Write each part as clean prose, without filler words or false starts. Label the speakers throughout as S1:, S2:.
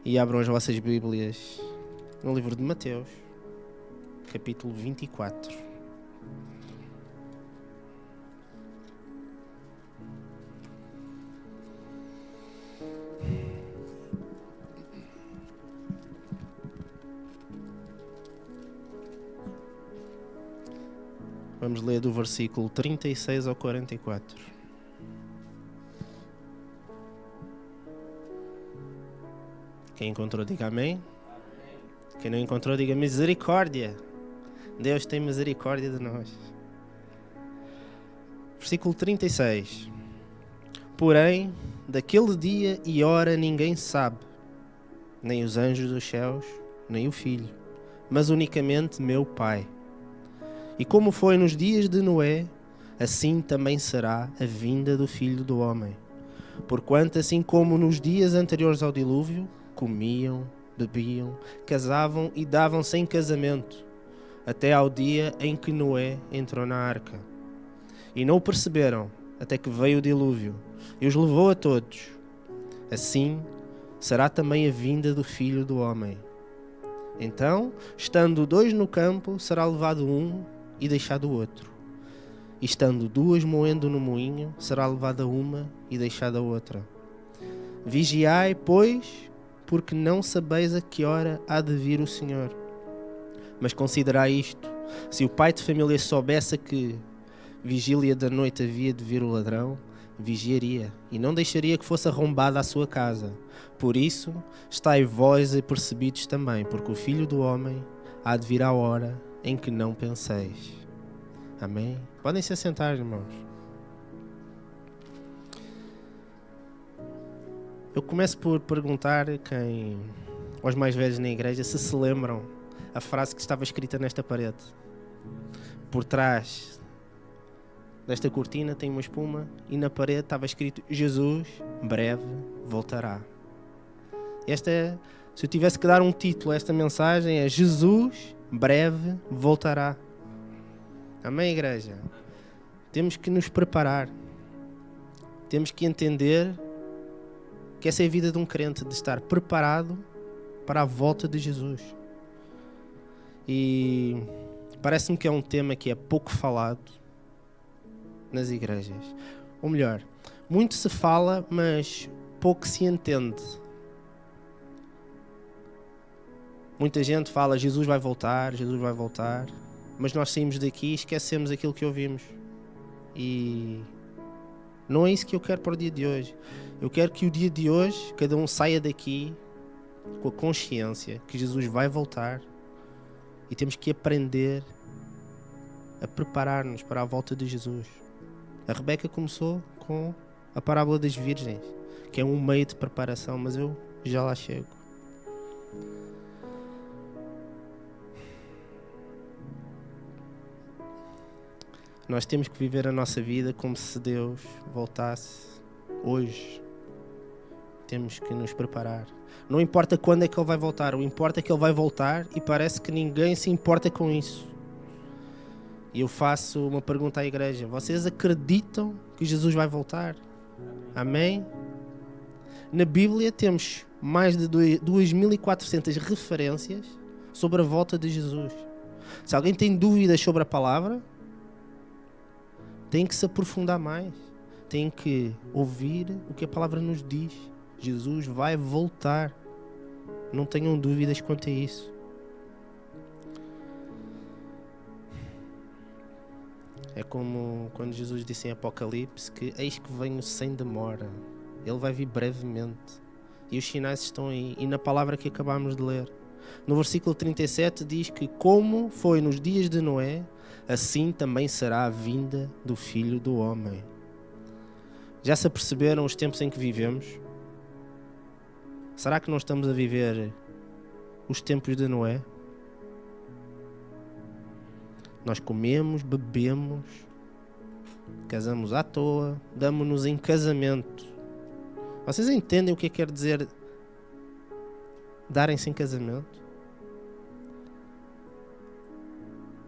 S1: E abram as vossas Bíblias no livro de Mateus, capítulo 24. Vamos ler do versículo 36 ao 44. Quem encontrou, diga amém. Quem não encontrou, diga misericórdia. Deus tem misericórdia de nós. Versículo 36. Porém, daquele dia e hora ninguém sabe, nem os anjos dos céus, nem o Filho, mas unicamente meu Pai. E como foi nos dias de Noé, assim também será a vinda do Filho do Homem. Porquanto, assim como nos dias anteriores ao dilúvio, comiam, bebiam, casavam e davam-se em casamento, até ao dia em que Noé entrou na arca. E não o perceberam, até que veio o dilúvio, e os levou a todos. Assim será também a vinda do Filho do Homem. Então, estando dois no campo, será levado um e deixado o outro. E estando duas moendo no moinho, será levada uma e deixada a outra. Vigiai, pois, porque não sabeis a que hora há de vir o Senhor. Mas considerai isto: se o pai de família soubesse que vigília da noite havia de vir o ladrão, vigiaria e não deixaria que fosse arrombada a sua casa. Por isso, estai vós apercebidos também, porque o Filho do Homem há de vir à hora em que não penseis. Amém? Podem se assentar, irmãos. Eu começo por perguntar aos mais velhos na igreja se lembram a frase que estava escrita nesta parede. Por trás desta cortina tem uma espuma e na parede estava escrito: Jesus breve voltará. Se eu tivesse que dar um título a esta mensagem, é: Jesus breve voltará. Amém, igreja? Temos que nos preparar. Temos que entender que essa é a vida de um crente, de estar preparado para a volta de Jesus. E parece-me que é um tema que é pouco falado nas igrejas. Ou melhor, muito se fala, mas pouco se entende. Muita gente fala: Jesus vai voltar, mas nós saímos daqui e esquecemos aquilo que ouvimos. E não é isso que eu quero para o dia de hoje. Eu quero que o dia de hoje cada um saia daqui com a consciência que Jesus vai voltar e temos que aprender a preparar-nos para a volta de Jesus. A Rebeca começou com a parábola das virgens, que é um meio de preparação, mas eu já lá chego. Nós temos que viver a nossa vida como se Deus voltasse hoje. Temos que nos preparar. Não importa quando é que Ele vai voltar, o importa é que Ele vai voltar e parece que ninguém se importa com isso. E eu faço uma pergunta à igreja: vocês acreditam que Jesus vai voltar? Amém? Na Bíblia temos mais de 2.400 referências sobre a volta de Jesus. Se alguém tem dúvidas sobre a palavra, tem que se aprofundar mais. Tem que ouvir o que a palavra nos diz. Jesus vai voltar. Não tenham dúvidas quanto a isso. É como quando Jesus disse em Apocalipse que eis que venho sem demora. Ele vai vir brevemente. E os sinais estão aí. E na palavra que acabámos de ler, no versículo 37 diz que como foi nos dias de Noé, assim também será a vinda do Filho do Homem. Já se aperceberam os tempos em que vivemos? Será que não estamos a viver os tempos de Noé? Nós comemos, bebemos, casamos à toa, damos-nos em casamento. Vocês entendem o que quer dizer darem-se em casamento?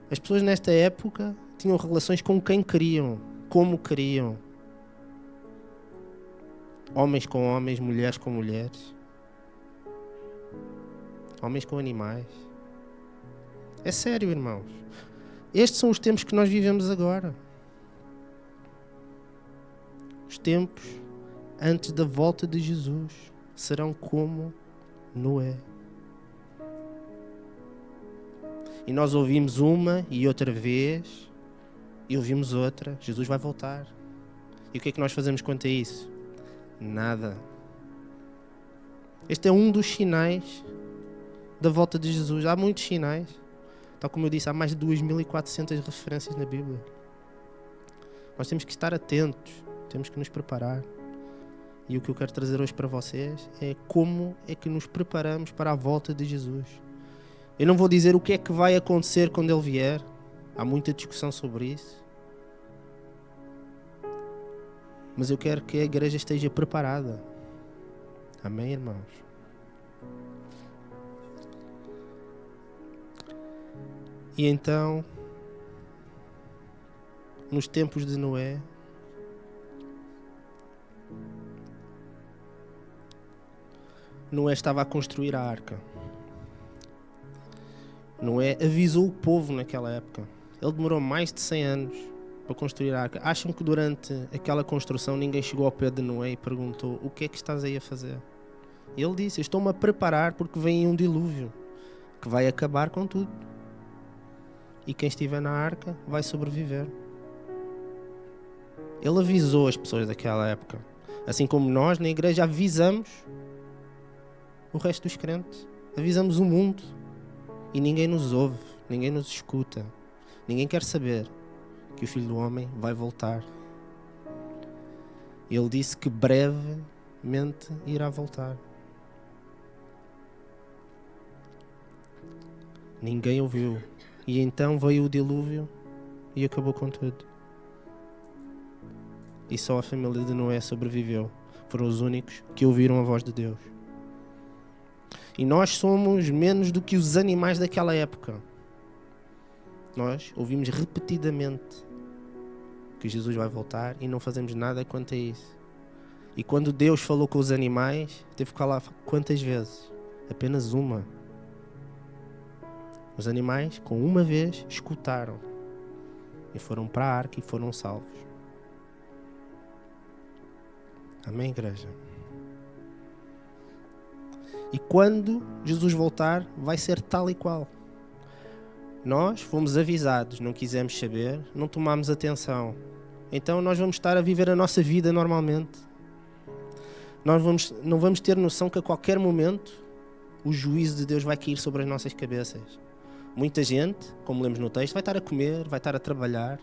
S1: As pessoas nesta época tinham relações com quem queriam, como queriam. Homens com homens, mulheres com mulheres. homens com animais. É sério, irmãos. Estes são os tempos que nós vivemos agora. Os tempos antes da volta de Jesus serão como Noé. E nós ouvimos uma e outra vez, e ouvimos outra. Jesus vai voltar. E o que é que nós fazemos quanto a isso? Nada. Este é um dos sinais da volta de Jesus. Há muitos sinais. Tal como eu disse, há mais de 2.400 referências na Bíblia. Nós temos que estar atentos, temos que nos preparar. E o que eu quero trazer hoje para vocês é como é que nos preparamos para a volta de Jesus. Eu não vou dizer o que é que vai acontecer quando Ele vier. Há muita discussão sobre isso. Mas eu quero que a igreja esteja preparada. Amém, irmãos? E então, nos tempos de Noé, Noé estava a construir a arca. Noé avisou o povo naquela época. Ele demorou mais de 100 anos para construir a arca. Acham que durante aquela construção ninguém chegou ao pé de Noé e perguntou: o que é que estás aí a fazer? Ele disse: estou-me a preparar porque vem um dilúvio que vai acabar com tudo. E quem estiver na arca vai sobreviver. Ele avisou as pessoas daquela época. Assim como nós na igreja avisamos o resto dos crentes. Avisamos o mundo. E ninguém nos ouve, ninguém nos escuta. Ninguém quer saber que o Filho do Homem vai voltar. Ele disse que brevemente irá voltar. Ninguém ouviu. E então veio o dilúvio e acabou com tudo. E só a família de Noé sobreviveu. Foram os únicos que ouviram a voz de Deus. E nós somos menos do que os animais daquela época. Nós ouvimos repetidamente que Jesus vai voltar e não fazemos nada quanto a isso. E quando Deus falou com os animais, teve que falar quantas vezes? Apenas uma. Os animais, com uma vez, escutaram e foram para a arca e foram salvos. Amém, igreja? E quando Jesus voltar, vai ser tal e qual. Nós fomos avisados, não quisemos saber, não tomámos atenção. Então nós vamos estar a viver a nossa vida normalmente. Nós não vamos ter noção que a qualquer momento o juízo de Deus vai cair sobre as nossas cabeças. Muita gente, como lemos no texto, vai estar a comer, vai estar a trabalhar,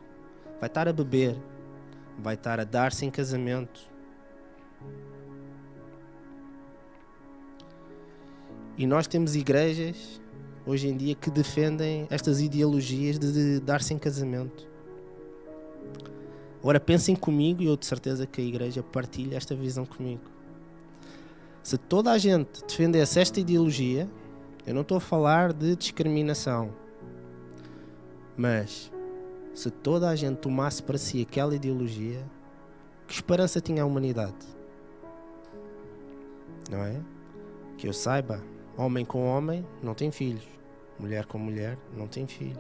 S1: vai estar a beber, vai estar a dar-se em casamento. E nós temos igrejas, hoje em dia, que defendem estas ideologias de dar-se em casamento. Agora pensem comigo, e eu de certeza que a igreja partilha esta visão comigo. Se toda a gente defendesse esta ideologia, eu não estou a falar de discriminação, mas se toda a gente tomasse para si aquela ideologia, que esperança tinha a humanidade? Não é? Que eu saiba, homem com homem não tem filhos, mulher com mulher não tem filho.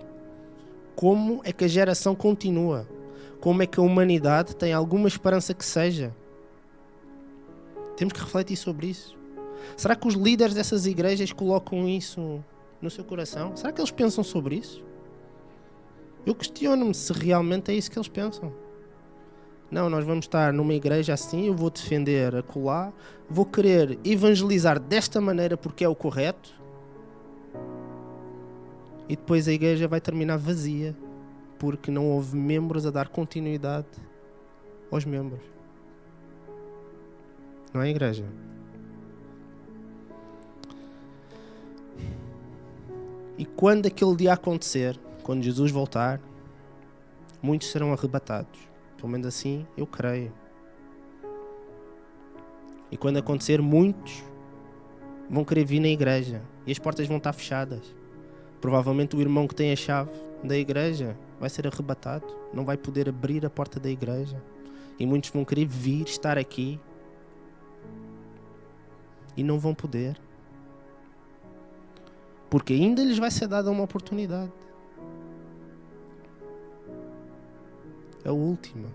S1: Como é que a geração continua? Como é que a humanidade tem alguma esperança que seja? Temos que refletir sobre isso. Será que os líderes dessas igrejas colocam isso no seu coração? Será que eles pensam sobre isso? Eu questiono-me se realmente é isso que eles pensam. Não, nós vamos estar numa igreja assim, eu vou defender acolá, vou querer evangelizar desta maneira porque é o correto, e depois a igreja vai terminar vazia porque não houve membros a dar continuidade aos membros. Não é, igreja? E quando aquele dia acontecer, quando Jesus voltar, muitos serão arrebatados. Pelo menos assim eu creio. E quando acontecer, muitos vão querer vir na igreja e as portas vão estar fechadas. Provavelmente o irmão que tem a chave da igreja vai ser arrebatado, não vai poder abrir a porta da igreja. E muitos vão querer vir, estar aqui, e não vão poder. porque ainda lhes vai ser dada uma oportunidade. A última.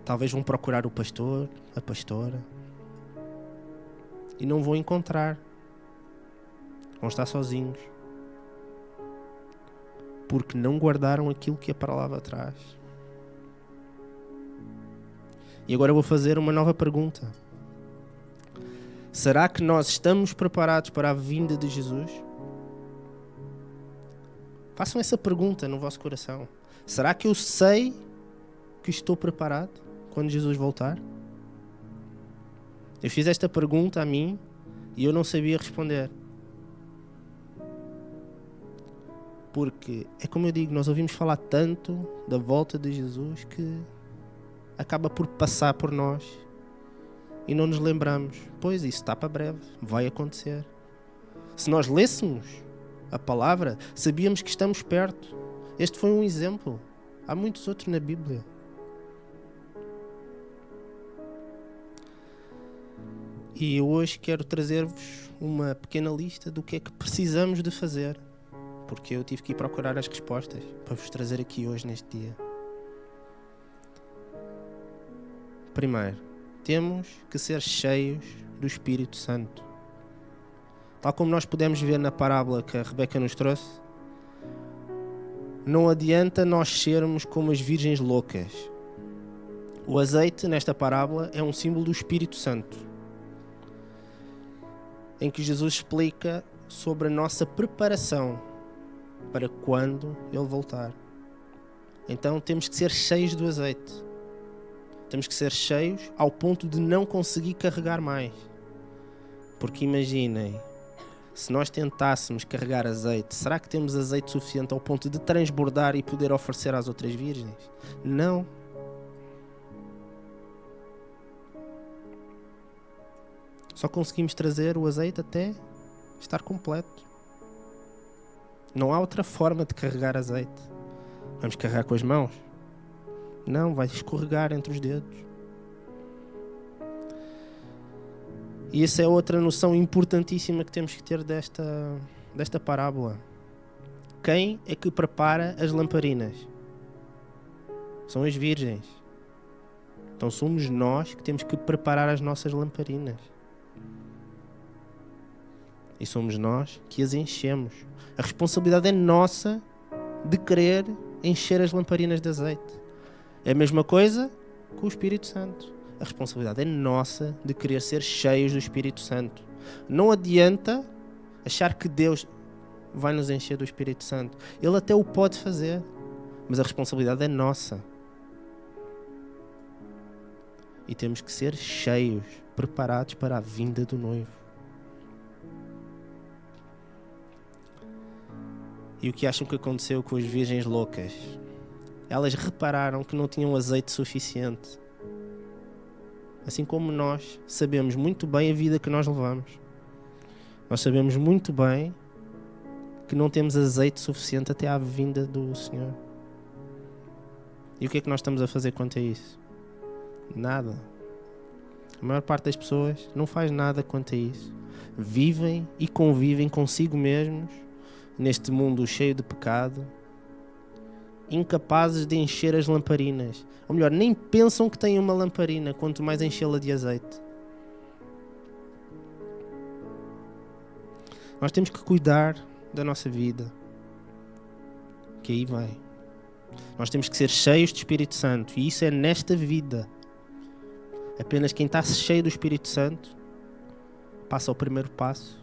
S1: Talvez vão procurar o pastor, a pastora, e não vão encontrar. Vão estar sozinhos. Porque não guardaram aquilo que a palavra traz. E agora eu vou fazer uma nova pergunta. Será que nós estamos preparados para a vinda de Jesus? Façam essa pergunta no vosso coração. Será que eu sei que estou preparado quando Jesus voltar? Eu fiz esta pergunta a mim e eu não sabia responder. Porque, é como eu digo, nós ouvimos falar tanto da volta de Jesus que acaba por passar por nós e não nos lembramos. Pois, isso está para breve, vai acontecer. Se nós lêssemos a palavra, sabíamos que estamos perto. Este foi um exemplo. Há muitos outros na Bíblia. E hoje quero trazer-vos uma pequena lista do que é que precisamos de fazer. Porque eu tive que ir procurar as respostas para vos trazer aqui hoje neste dia. Primeiro, temos que ser cheios do Espírito Santo. Tal como nós podemos ver na parábola que a Rebeca nos trouxe, não adianta nós sermos como as virgens loucas. O azeite nesta parábola é um símbolo do Espírito Santo, em que Jesus explica sobre a nossa preparação para quando Ele voltar. Então temos que ser cheios do azeite. Temos que ser cheios ao ponto de não conseguir carregar mais. Porque imaginem, se nós tentássemos carregar azeite, será que temos azeite suficiente ao ponto de transbordar e poder oferecer às outras virgens? Não. Só conseguimos trazer o azeite até estar completo. Não há outra forma de carregar azeite. Vamos carregar com as mãos? Não, vai escorregar entre os dedos. E essa é outra noção importantíssima que temos que ter desta parábola. Quem é que prepara as lamparinas? São as virgens. Então somos nós que temos que preparar as nossas lamparinas. E somos nós que as enchemos. A responsabilidade é nossa de querer encher as lamparinas de azeite. É a mesma coisa com o Espírito Santo. A responsabilidade é nossa de querer ser cheios do Espírito Santo. Não adianta achar que Deus vai nos encher do Espírito Santo. Ele até o pode fazer, mas a responsabilidade é nossa. E temos que ser cheios, preparados para a vinda do noivo. E o que acham que aconteceu com as virgens loucas? Elas repararam que não tinham azeite suficiente. Assim como nós sabemos muito bem a vida que nós levamos. Nós sabemos muito bem que não temos azeite suficiente até à vinda do Senhor. E o que é que nós estamos a fazer quanto a isso? Nada. A maior parte das pessoas não faz nada quanto a isso. Vivem e convivem consigo mesmos neste mundo cheio de pecado, incapazes de encher as lamparinas. Ou melhor, nem pensam que têm uma lamparina, quanto mais enchê-la de azeite. Nós temos que cuidar da nossa vida, que aí vai. Nós temos que ser cheios do Espírito Santo, e isso é nesta vida. Apenas quem está cheio do Espírito Santo passa o primeiro passo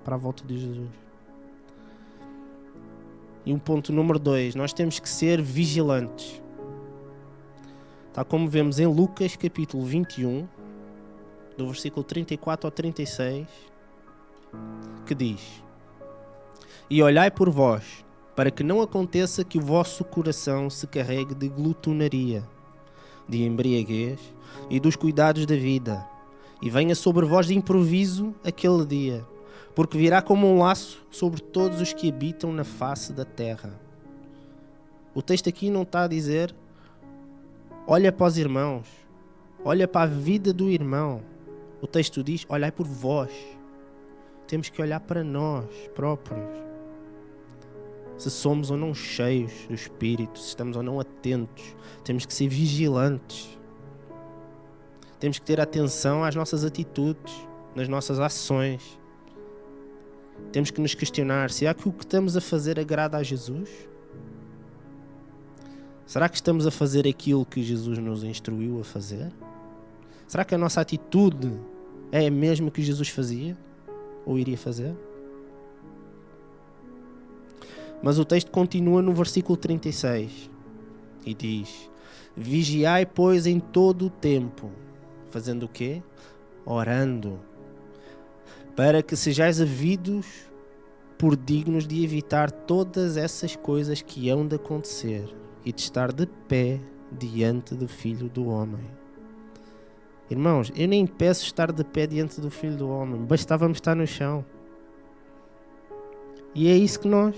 S1: para a volta de Jesus. E um ponto número 2, nós temos que ser vigilantes. Tal como vemos em Lucas capítulo 21, do versículo 34 ao 36, que diz: E olhai por vós, para que não aconteça que o vosso coração se carregue de glutonaria, de embriaguez e dos cuidados da vida, e venha sobre vós de improviso aquele dia, porque virá como um laço sobre todos os que habitam na face da terra. O texto aqui não está a dizer: olha para os irmãos, olha para a vida do irmão, O texto diz: olhai por vós. Temos que olhar para nós próprios. Se somos ou não cheios do Espírito, se estamos ou não atentos. Temos que ser vigilantes. Temos que ter atenção às nossas atitudes, nas nossas ações. Temos que nos questionar: será que o que estamos a fazer agrada a Jesus? Será que estamos a fazer aquilo que Jesus nos instruiu a fazer? Será que a nossa atitude é a mesma que Jesus fazia ou iria fazer? Mas o texto continua no versículo 36 e diz: vigiai, pois, em todo o tempo. Fazendo o quê? Orando. Para que sejais havidos por dignos de evitar todas essas coisas que hão de acontecer e de estar de pé diante do Filho do Homem. Irmãos, eu nem peço estar de pé diante do Filho do Homem. Bastava-me estar no chão. E é isso que nós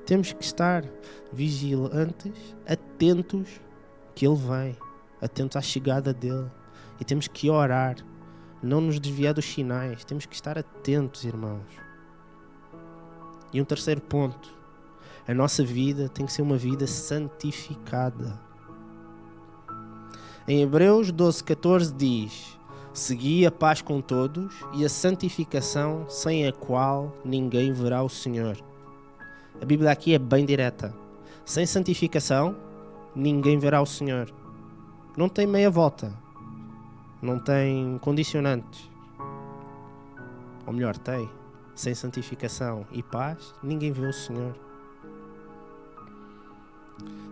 S1: temos que estar vigilantes, atentos que Ele vem, atentos à chegada dEle. E temos que orar, não nos desviar dos sinais. Temos que estar atentos, irmãos. E um terceiro ponto: a nossa vida tem que ser uma vida santificada. Em Hebreus 12:14 diz: segui a paz com todos e a santificação, sem a qual ninguém verá o Senhor. A Bíblia aqui é bem direta. Sem santificação, ninguém verá o Senhor. Não tem meia volta. Não tem condicionantes. Ou melhor, tem. Sem santificação e paz, ninguém vê o Senhor.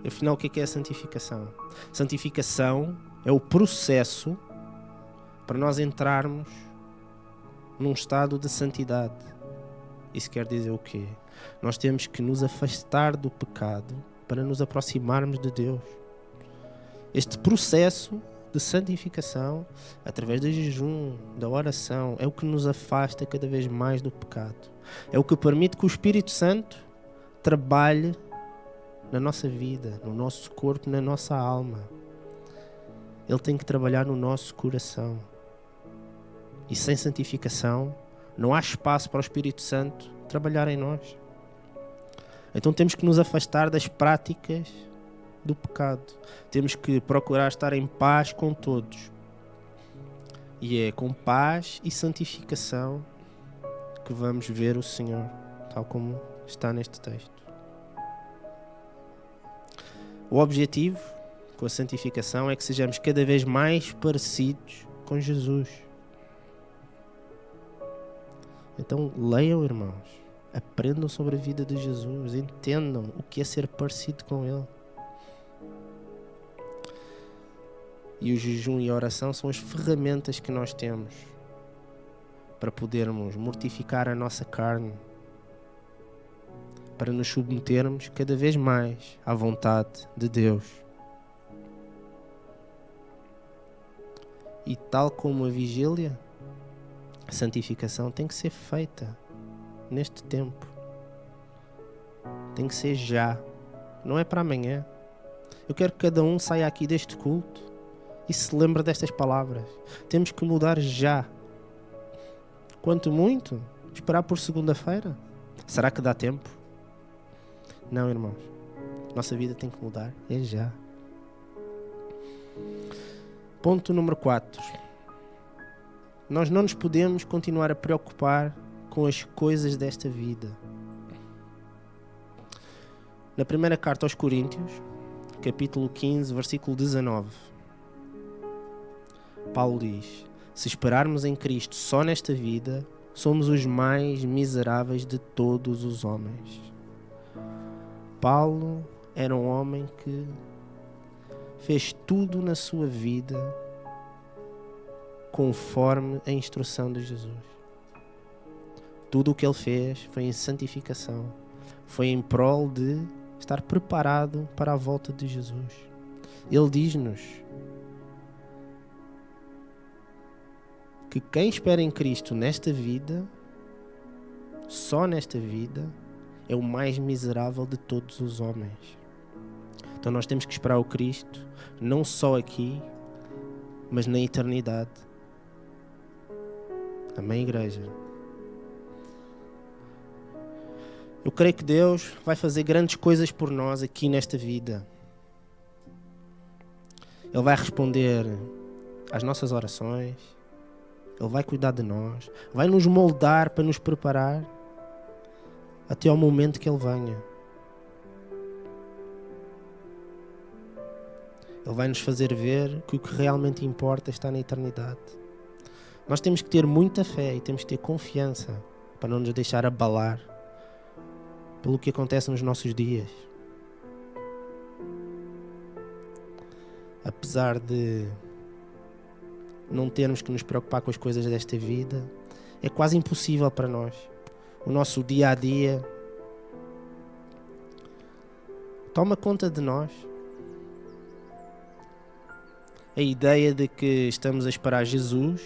S1: E afinal, o que é a santificação? Santificação é o processo para nós entrarmos num estado de santidade. Isso quer dizer o quê? Nós temos que nos afastar do pecado para nos aproximarmos de Deus. Este processo de santificação, através do jejum, da oração, é o que nos afasta cada vez mais do pecado. É o que permite que o Espírito Santo trabalhe na nossa vida, no nosso corpo, na nossa alma. Ele tem que trabalhar no nosso coração. E sem santificação, não há espaço para o Espírito Santo trabalhar em nós. Então temos que nos afastar das práticas do pecado. Temos que procurar estar em paz com todos. E é com paz e santificação que vamos ver o Senhor, tal como está neste texto. O objetivo com a santificação é que sejamos cada vez mais parecidos com Jesus. Então leiam, irmãos. Aprendam sobre a vida de Jesus. Entendam o que é ser parecido com Ele. E o jejum e a oração são as ferramentas que nós temos para podermos mortificar a nossa carne, para nos submetermos cada vez mais à vontade de Deus. E tal como a vigília, a santificação tem que ser feita neste tempo. Tem que ser já. Não é para amanhã. Eu quero que cada um saia aqui deste culto e se lembre destas palavras. Temos que mudar já. Quanto muito, esperar por segunda-feira. Será que dá tempo? Não, irmãos. Nossa vida tem que mudar. É já. Ponto número 4. Nós não nos podemos continuar a preocupar com as coisas desta vida. Na primeira carta aos Coríntios, capítulo 15, versículo 19, Paulo diz: se esperarmos em Cristo só nesta vida, somos os mais miseráveis de todos os homens. Paulo era um homem que fez tudo na sua vida conforme a instrução de Jesus. Tudo o que ele fez foi em santificação. Foi em prol de estar preparado para a volta de Jesus. Ele diz-nos que quem espera em Cristo nesta vida, só nesta vida, é o mais miserável de todos os homens. Então nós temos que esperar o Cristo, não só aqui, mas na eternidade. Amém, igreja? Eu creio que Deus vai fazer grandes coisas por nós aqui nesta vida. Ele vai responder às nossas orações. Ele vai cuidar de nós. Vai nos moldar para nos preparar até ao momento que Ele venha. Ele vai nos fazer ver que o que realmente importa está na eternidade. Nós temos que ter muita fé e temos que ter confiança para não nos deixar abalar pelo que acontece nos nossos dias. Apesar de não termos que nos preocupar com as coisas desta vida, é quase impossível para nós. O nosso dia a dia toma conta de nós. A ideia de que estamos a esperar Jesus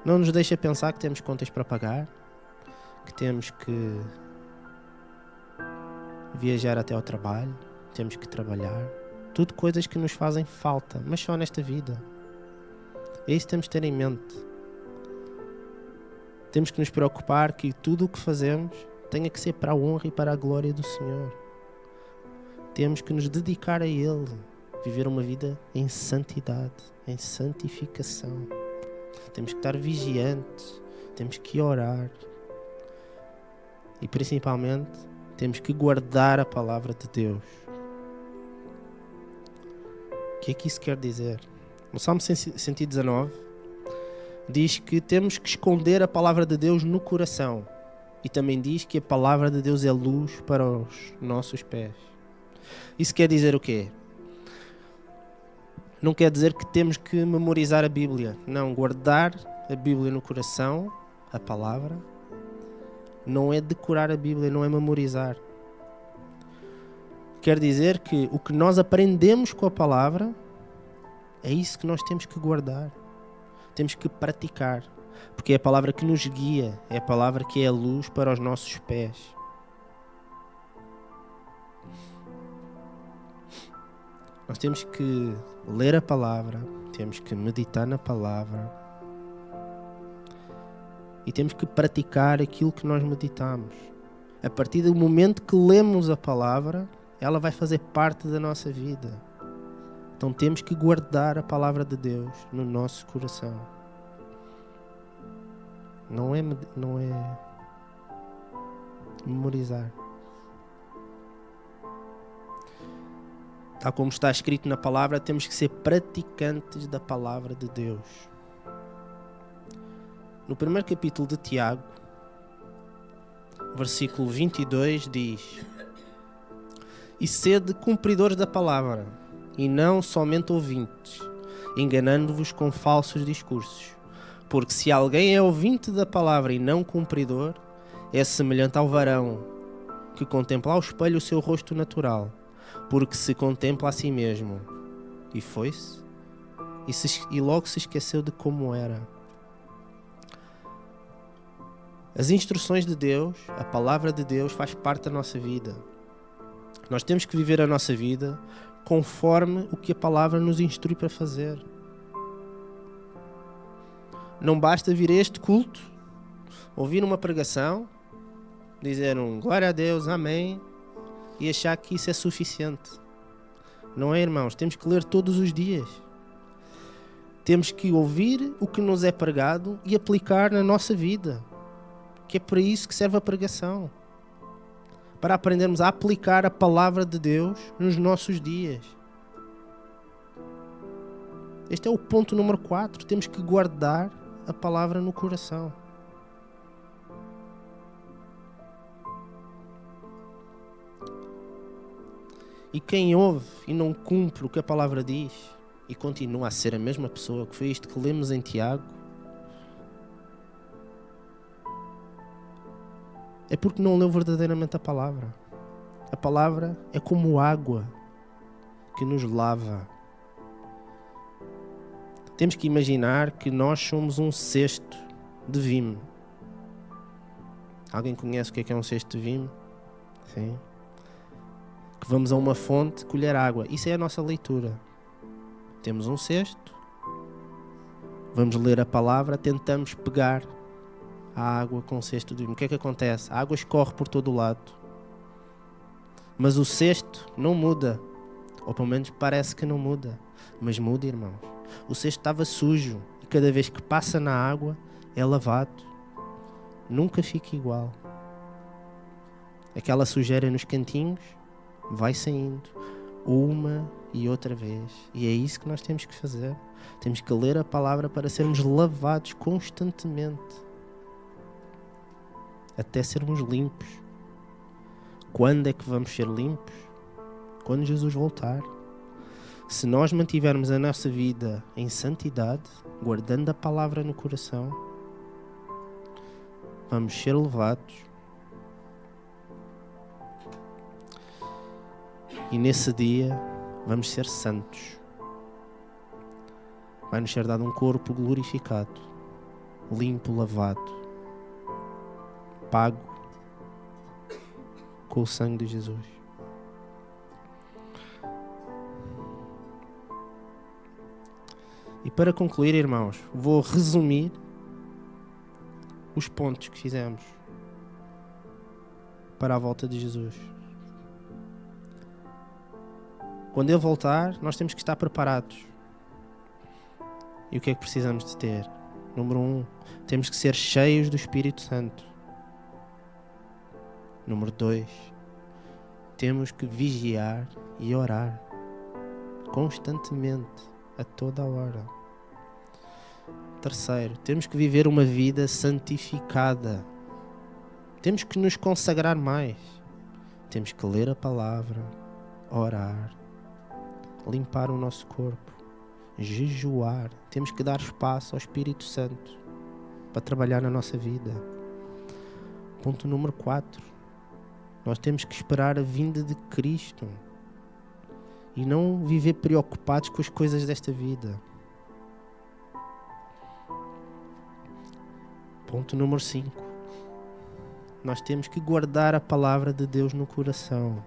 S1: não nos deixa pensar que temos contas para pagar, que temos que viajar até ao trabalho, temos que trabalhar. Tudo coisas que nos fazem falta, mas só nesta vida. É isso que temos de ter em mente. Temos que nos preocupar que tudo o que fazemos tenha que ser para a honra e para a glória do Senhor. Temos que nos dedicar a Ele, viver uma vida em santidade, em santificação. Temos que estar vigiantes, temos que orar e principalmente temos que guardar a palavra de Deus. O que é que isso quer dizer? No Salmo 119 diz que temos que esconder a palavra de Deus no coração e também diz que a palavra de Deus é luz para os nossos pés. Isso quer dizer o quê? Não quer dizer que temos que memorizar a Bíblia. Não, guardar a Bíblia no coração, a palavra, não é decorar a Bíblia, não é memorizar. Quer dizer que o que nós aprendemos com a palavra é isso que nós temos que guardar. Temos que praticar. Porque é a palavra que nos guia, é a palavra que é a luz para os nossos pés. Nós temos que ler a palavra, temos que meditar na palavra e temos que praticar aquilo que nós meditamos. A partir do momento que lemos a palavra, ela vai fazer parte da nossa vida. Então temos que guardar a palavra de Deus no nosso coração. Não é memorizar. Tal como está escrito na palavra, temos que ser praticantes da palavra de Deus. No primeiro capítulo de Tiago, versículo 22 diz: E sede cumpridores da palavra, e não somente ouvintes, enganando-vos com falsos discursos. Porque se alguém é ouvinte da palavra e não cumpridor, é semelhante ao varão que contempla ao espelho o seu rosto natural, porque se contempla a si mesmo, e foi-se, e logo se esqueceu de como era. As instruções de Deus, a palavra de Deus faz parte da nossa vida. Nós temos que viver a nossa vida conforme o que a palavra nos instrui para fazer. Não basta vir a este culto, ouvir uma pregação, dizer glória a Deus, amém, e achar que isso é suficiente. Não é, irmãos? Temos que ler todos os dias. Temos que ouvir o que nos é pregado e aplicar na nossa vida. Que é para isso que serve a pregação. Para aprendermos a aplicar a palavra de Deus nos nossos dias. Este é o ponto número 4. Temos que guardar a palavra no coração. E quem ouve e não cumpre o que a palavra diz e continua a ser a mesma pessoa, que foi isto que lemos em Tiago, é porque não leu verdadeiramente a palavra. A palavra é como água que nos lava. Temos que imaginar que nós somos um cesto de vime. Alguém conhece o que é um cesto de vime? Sim. Que vamos a uma fonte colher água. Isso é a nossa leitura. Temos um cesto Vamos ler a palavra, tentamos pegar a água com o cesto do irmão. O que é que acontece? A água escorre por todo o lado. Mas o cesto não muda. Ou pelo menos parece que não muda. Mas muda, irmãos. O cesto estava sujo. E cada vez que passa na água, é lavado. Nunca fica igual. Aquela sujeira nos cantinhos vai saindo. Uma e outra vez. E é isso que nós temos que fazer. Temos que ler a palavra para sermos lavados constantemente. Até sermos limpos. Quando é que vamos ser limpos? Quando Jesus voltar. Se nós mantivermos a nossa vida em santidade, guardando a palavra no coração, vamos ser levados. E nesse dia vamos ser santos. Vai-nos ser dado um corpo glorificado, limpo, lavado, pago com o sangue de Jesus. E para concluir, irmãos, vou resumir os pontos que fizemos para a volta de Jesus. Quando Ele voltar, nós temos que estar preparados. E o que é que precisamos de ter? Número 1, temos que ser cheios do Espírito Santo. Número 2, temos que vigiar e orar constantemente, a toda a hora. Terceiro, temos que viver uma vida santificada. Temos que nos consagrar mais. Temos que ler a palavra, orar, limpar o nosso corpo, jejuar. Temos que dar espaço ao Espírito Santo para trabalhar na nossa vida. Ponto número 4. Nós temos que esperar a vinda de Cristo e não viver preocupados com as coisas desta vida. Ponto número 5. Nós temos que guardar a palavra de Deus no coração.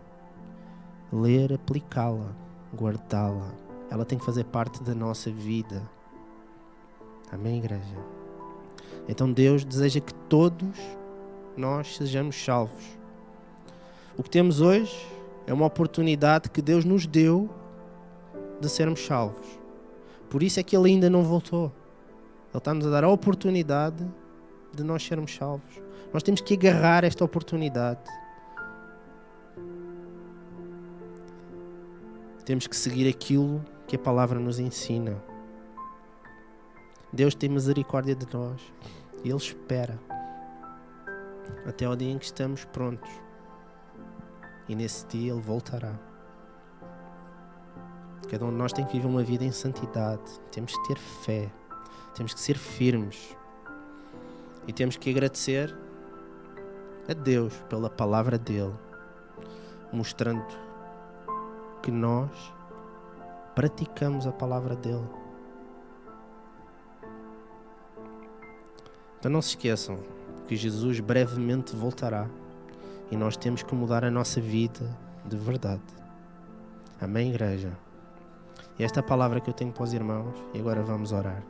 S1: Ler, aplicá-la, guardá-la. Ela tem que fazer parte da nossa vida. Amém, igreja? Então Deus deseja que todos nós sejamos salvos. O que temos hoje é uma oportunidade que Deus nos deu de sermos salvos. Por isso é que Ele ainda não voltou. Ele está-nos a dar a oportunidade de nós sermos salvos. Nós temos que agarrar esta oportunidade. Temos que seguir aquilo que a palavra nos ensina. Deus tem misericórdia de nós e Ele espera até ao dia em que estamos prontos. E nesse dia Ele voltará. Cada um de nós tem que viver uma vida em santidade. Temos que ter fé. Temos que ser firmes. E temos que agradecer a Deus pela palavra dEle, mostrando que nós praticamos a palavra dEle. Então não se esqueçam que Jesus brevemente voltará e nós temos que mudar a nossa vida de verdade. Amém, igreja? E esta é a palavra que eu tenho para os irmãos e agora vamos orar.